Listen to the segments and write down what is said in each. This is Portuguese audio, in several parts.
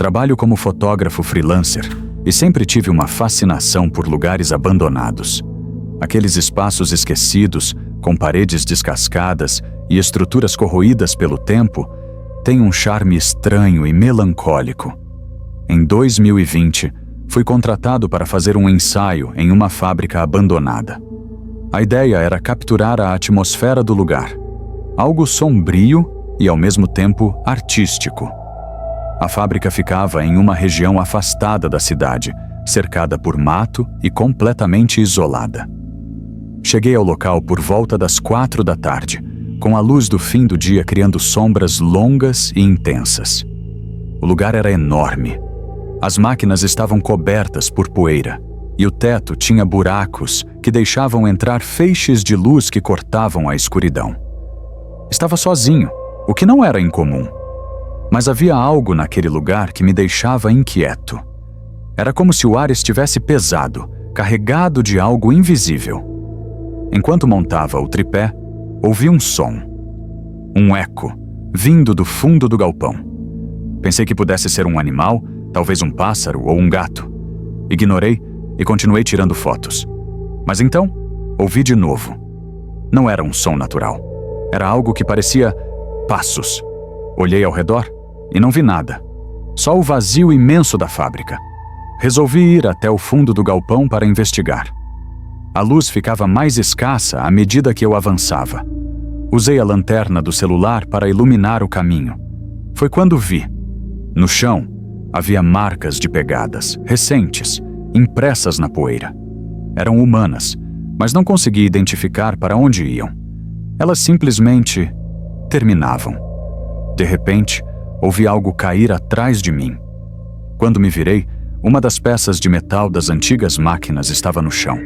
Trabalho como fotógrafo freelancer e sempre tive uma fascinação por lugares abandonados. Aqueles espaços esquecidos, com paredes descascadas e estruturas corroídas pelo tempo, têm um charme estranho e melancólico. Em 2020, fui contratado para fazer um ensaio em uma fábrica abandonada. A ideia era capturar a atmosfera do lugar, algo sombrio e, ao mesmo tempo, artístico. A fábrica ficava em uma região afastada da cidade, cercada por mato e completamente isolada. Cheguei ao local por volta das 4 da tarde, com a luz do fim do dia criando sombras longas e intensas. O lugar era enorme. As máquinas estavam cobertas por poeira, e o teto tinha buracos que deixavam entrar feixes de luz que cortavam a escuridão. Estava sozinho, o que não era incomum. Mas havia algo naquele lugar que me deixava inquieto. Era como se o ar estivesse pesado, carregado de algo invisível. Enquanto montava o tripé, ouvi um som. Um eco, vindo do fundo do galpão. Pensei que pudesse ser um animal, talvez um pássaro ou um gato. Ignorei e continuei tirando fotos. Mas então, ouvi de novo. Não era um som natural. Era algo que parecia passos. Olhei ao redor e não vi nada. Só o vazio imenso da fábrica. Resolvi ir até o fundo do galpão para investigar. A luz ficava mais escassa à medida que eu avançava. Usei a lanterna do celular para iluminar o caminho. Foi quando vi. No chão, havia marcas de pegadas, recentes, impressas na poeira. Eram humanas, mas não consegui identificar para onde iam. Elas simplesmente terminavam. De repente, ouvi algo cair atrás de mim. Quando me virei, uma das peças de metal das antigas máquinas estava no chão.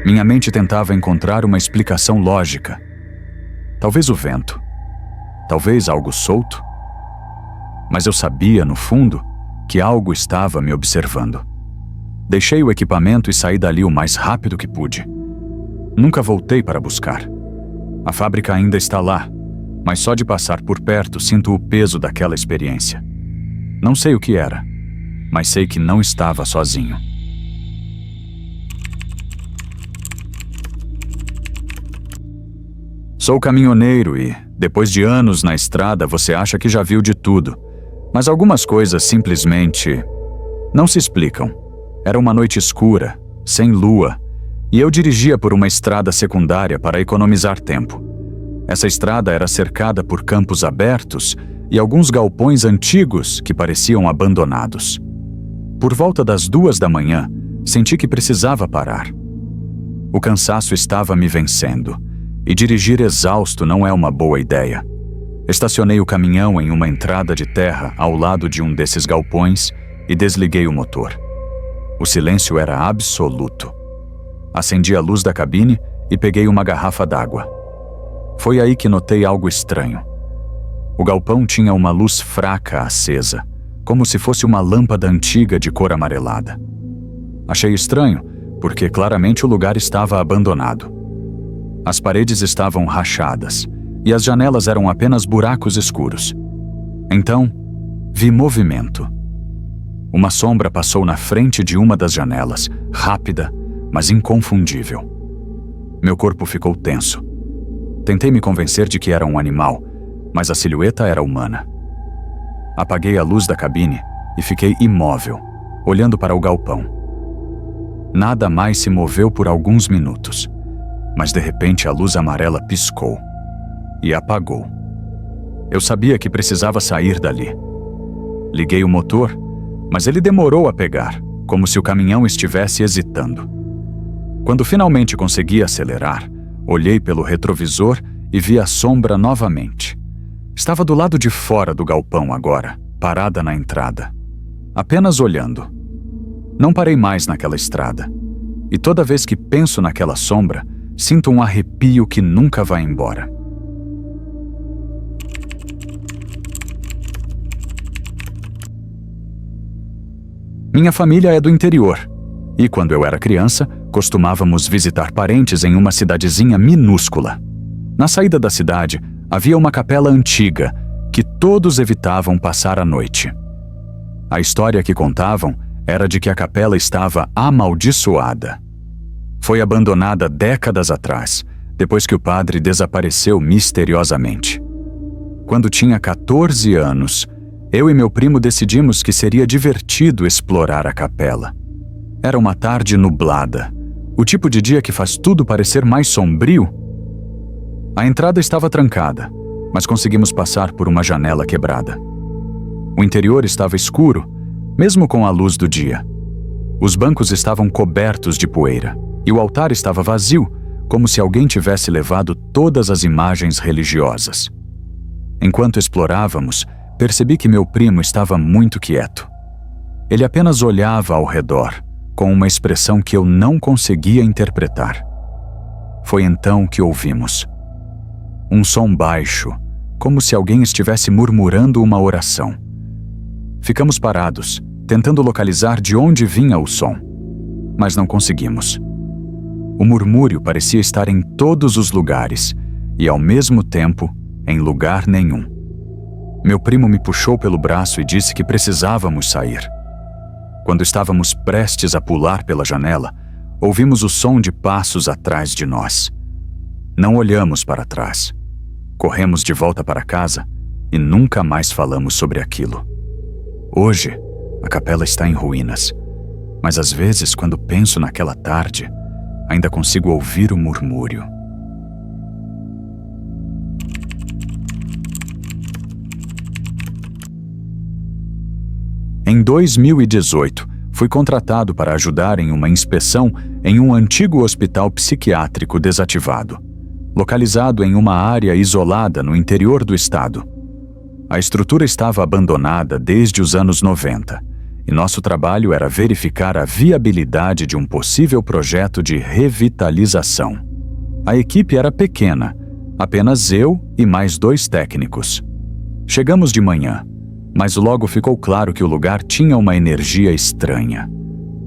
Minha mente tentava encontrar uma explicação lógica. Talvez o vento. Talvez algo solto. Mas eu sabia, no fundo, que algo estava me observando. Deixei o equipamento e saí dali o mais rápido que pude. Nunca voltei para buscar. A fábrica ainda está lá, mas só de passar por perto sinto o peso daquela experiência. Não sei o que era, mas sei que não estava sozinho. Sou caminhoneiro e, depois de anos na estrada, você acha que já viu de tudo. Mas algumas coisas simplesmente não se explicam. Era uma noite escura, sem lua, e eu dirigia por uma estrada secundária para economizar tempo. Essa estrada era cercada por campos abertos e alguns galpões antigos que pareciam abandonados. Por volta das 2 da manhã, senti que precisava parar. O cansaço estava me vencendo, e dirigir exausto não é uma boa ideia. Estacionei o caminhão em uma entrada de terra ao lado de um desses galpões e desliguei o motor. O silêncio era absoluto. Acendi a luz da cabine e peguei uma garrafa d'água. Foi aí que notei algo estranho. O galpão tinha uma luz fraca acesa, como se fosse uma lâmpada antiga de cor amarelada. Achei estranho, porque claramente o lugar estava abandonado. As paredes estavam rachadas e as janelas eram apenas buracos escuros. Então, vi movimento. Uma sombra passou na frente de uma das janelas, rápida, mas inconfundível. Meu corpo ficou tenso. Tentei me convencer de que era um animal, mas a silhueta era humana. Apaguei a luz da cabine e fiquei imóvel, olhando para o galpão. Nada mais se moveu por alguns minutos, mas de repente a luz amarela piscou e apagou. Eu sabia que precisava sair dali. Liguei o motor, mas ele demorou a pegar, como se o caminhão estivesse hesitando. Quando finalmente consegui acelerar, olhei pelo retrovisor e vi a sombra novamente. Estava do lado de fora do galpão agora, parada na entrada, apenas olhando. Não parei mais naquela estrada, e toda vez que penso naquela sombra, sinto um arrepio que nunca vai embora. Minha família é do interior, e quando eu era criança, costumávamos visitar parentes em uma cidadezinha minúscula. Na saída da cidade, havia uma capela antiga que todos evitavam passar a noite. A história que contavam era de que a capela estava amaldiçoada. Foi abandonada décadas atrás, depois que o padre desapareceu misteriosamente. Quando tinha 14 anos, eu e meu primo decidimos que seria divertido explorar a capela. Era uma tarde nublada, o tipo de dia que faz tudo parecer mais sombrio. A entrada estava trancada, mas conseguimos passar por uma janela quebrada. O interior estava escuro, mesmo com a luz do dia. Os bancos estavam cobertos de poeira e o altar estava vazio, como se alguém tivesse levado todas as imagens religiosas. Enquanto explorávamos, percebi que meu primo estava muito quieto. Ele apenas olhava ao redor, com uma expressão que eu não conseguia interpretar. Foi então que ouvimos um som baixo, como se alguém estivesse murmurando uma oração. Ficamos parados, tentando localizar de onde vinha o som, mas não conseguimos. O murmúrio parecia estar em todos os lugares e, ao mesmo tempo, em lugar nenhum. Meu primo me puxou pelo braço e disse que precisávamos sair. Quando estávamos prestes a pular pela janela, ouvimos o som de passos atrás de nós. Não olhamos para trás. Corremos de volta para casa e nunca mais falamos sobre aquilo. Hoje, a capela está em ruínas, mas às vezes, quando penso naquela tarde, ainda consigo ouvir o murmúrio. Em 2018, fui contratado para ajudar em uma inspeção em um antigo hospital psiquiátrico desativado, localizado em uma área isolada no interior do estado. A estrutura estava abandonada desde os anos 90, e nosso trabalho era verificar a viabilidade de um possível projeto de revitalização. A equipe era pequena, apenas eu e mais 2 técnicos. Chegamos de manhã, mas logo ficou claro que o lugar tinha uma energia estranha.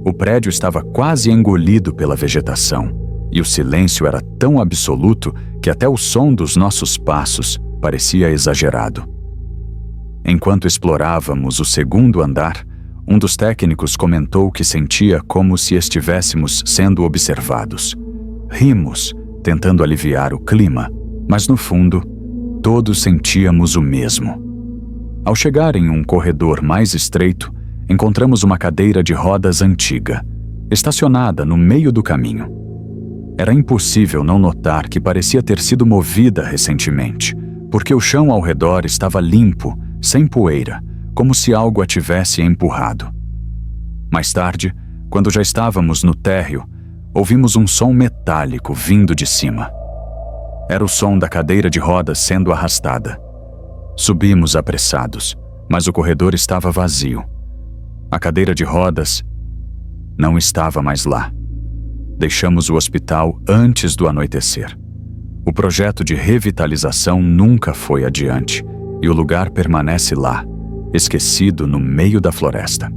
O prédio estava quase engolido pela vegetação, e o silêncio era tão absoluto que até o som dos nossos passos parecia exagerado. Enquanto explorávamos o 2º andar, um dos técnicos comentou que sentia como se estivéssemos sendo observados. Rimos, tentando aliviar o clima, mas no fundo, todos sentíamos o mesmo. Ao chegar em um corredor mais estreito, encontramos uma cadeira de rodas antiga, estacionada no meio do caminho. Era impossível não notar que parecia ter sido movida recentemente, porque o chão ao redor estava limpo, sem poeira, como se algo a tivesse empurrado. Mais tarde, quando já estávamos no térreo, ouvimos um som metálico vindo de cima. Era o som da cadeira de rodas sendo arrastada. Subimos apressados, mas o corredor estava vazio. A cadeira de rodas não estava mais lá. Deixamos o hospital antes do anoitecer. O projeto de revitalização nunca foi adiante, e o lugar permanece lá, esquecido no meio da floresta.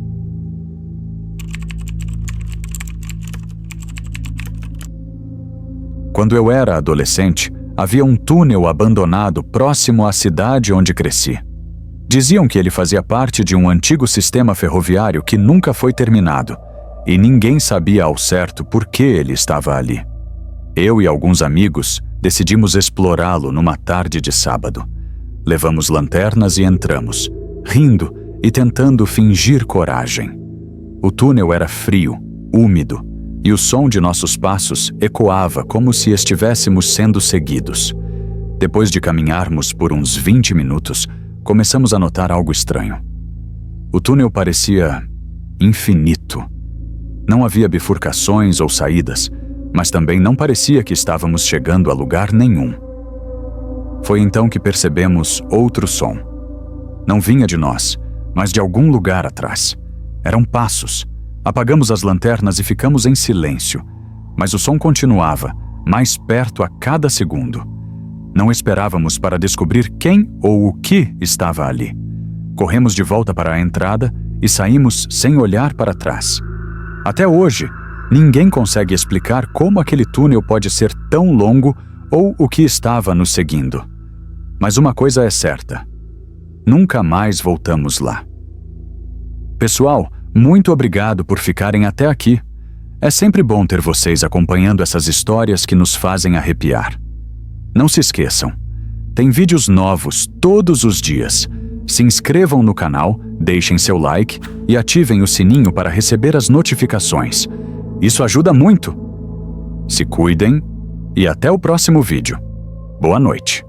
Quando eu era adolescente, havia um túnel abandonado próximo à cidade onde cresci. Diziam que ele fazia parte de um antigo sistema ferroviário que nunca foi terminado, e ninguém sabia ao certo por que ele estava ali. Eu e alguns amigos decidimos explorá-lo numa tarde de sábado. Levamos lanternas e entramos, rindo e tentando fingir coragem. O túnel era frio, úmido, e o som de nossos passos ecoava como se estivéssemos sendo seguidos. Depois de caminharmos por uns 20 minutos, começamos a notar algo estranho. O túnel parecia infinito. Não havia bifurcações ou saídas, mas também não parecia que estávamos chegando a lugar nenhum. Foi então que percebemos outro som. Não vinha de nós, mas de algum lugar atrás. Eram passos. Apagamos as lanternas e ficamos em silêncio, mas o som continuava, mais perto a cada segundo. Não esperávamos para descobrir quem ou o que estava ali. Corremos de volta para a entrada e saímos sem olhar para trás. Até hoje, ninguém consegue explicar como aquele túnel pode ser tão longo ou o que estava nos seguindo. Mas uma coisa é certa: nunca mais voltamos lá. Pessoal, muito obrigado por ficarem até aqui. É sempre bom ter vocês acompanhando essas histórias que nos fazem arrepiar. Não se esqueçam, tem vídeos novos todos os dias. Se inscrevam no canal, deixem seu like e ativem o sininho para receber as notificações. Isso ajuda muito. Se cuidem e até o próximo vídeo. Boa noite.